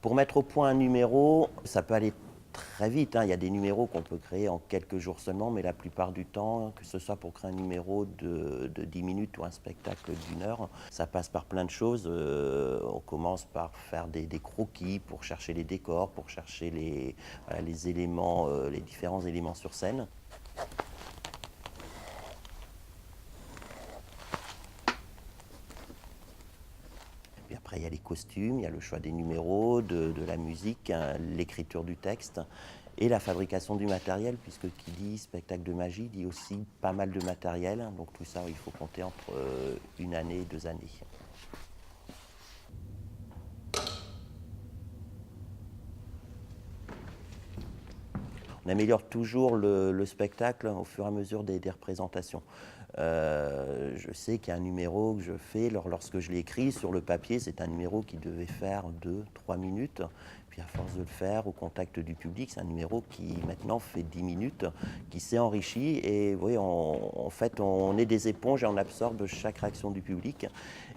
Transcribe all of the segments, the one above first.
Pour mettre au point un numéro, ça peut aller très vite, hein. Il y a des numéros qu'on peut créer en quelques jours seulement, mais la plupart du temps, que ce soit pour créer un numéro de 10 minutes ou un spectacle d'1 heure, ça passe par plein de choses. On commence par faire des croquis pour chercher les décors, pour chercher les éléments, les différents éléments sur scène. Puis après, il y a les costumes, il y a le choix des numéros, de la musique, hein, l'écriture du texte et la fabrication du matériel, puisque qui dit spectacle de magie dit aussi pas mal de matériel. Donc tout ça, il faut compter entre 1 année et 2 années. On améliore toujours le spectacle au fur et à mesure des représentations. Je sais qu'il y a un numéro que je fais, lorsque je l'ai écrit sur le papier, c'est un numéro qui devait faire 2-3 minutes. Puis à force de le faire au contact du public, c'est un numéro qui maintenant fait 10 minutes, qui s'est enrichi. Et oui, en fait, on est des éponges et on absorbe chaque réaction du public.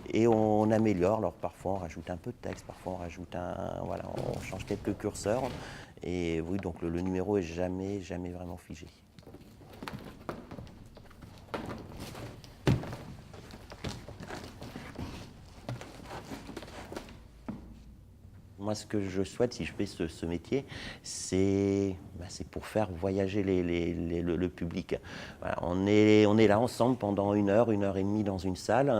Et on améliore. Alors parfois on rajoute un peu de texte, parfois on rajoute voilà, on change quelques curseurs. Et oui, donc le numéro est jamais vraiment figé. Moi, ce que je souhaite, si je fais ce métier, c'est pour faire voyager le public. Voilà, on est là ensemble pendant 1 heure, 1 heure et demie dans une salle.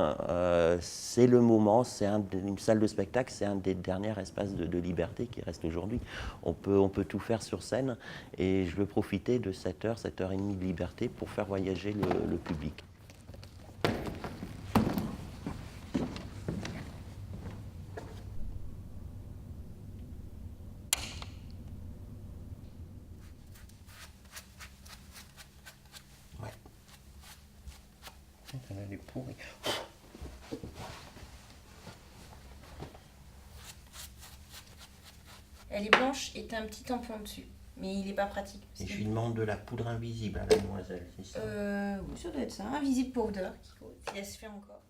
C'est le moment, une salle de spectacle, c'est un des derniers espaces de liberté qui reste aujourd'hui. On peut tout faire sur scène et je veux profiter de cette heure et demie de liberté pour faire voyager le public. Elle est pourrie. Elle est blanche et t'as un petit tampon dessus, mais il n'est pas pratique. Et je lui demande de la poudre invisible à la demoiselle, c'est ça? Oui, ça doit être ça. Invisible powder, si elle se fait encore.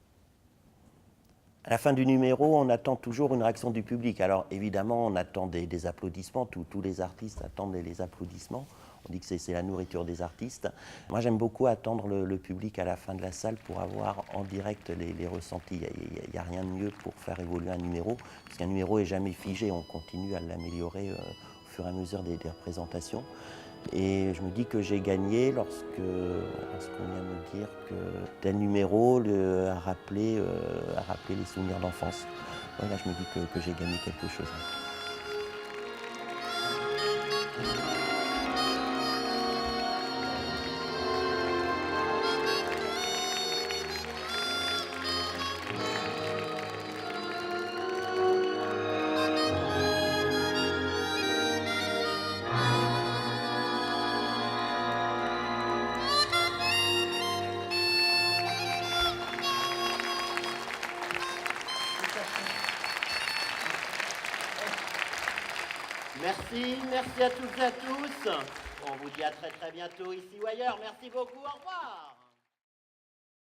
À la fin du numéro, on attend toujours une réaction du public. Alors évidemment, on attend des applaudissements. Tous les artistes attendent les applaudissements. On dit que c'est la nourriture des artistes. Moi, j'aime beaucoup attendre le public à la fin de la salle pour avoir en direct les ressentis. Il n'y a rien de mieux pour faire évoluer un numéro, parce qu'un numéro n'est jamais figé. On continue à l'améliorer au fur et à mesure des représentations. Et je me dis que j'ai gagné lorsqu'on vient me dire que tel numéro a rappelé les souvenirs d'enfance. Voilà, je me dis que j'ai gagné quelque chose. Merci à toutes et à tous. On vous dit à très bientôt ici ou ailleurs. Merci beaucoup, au revoir.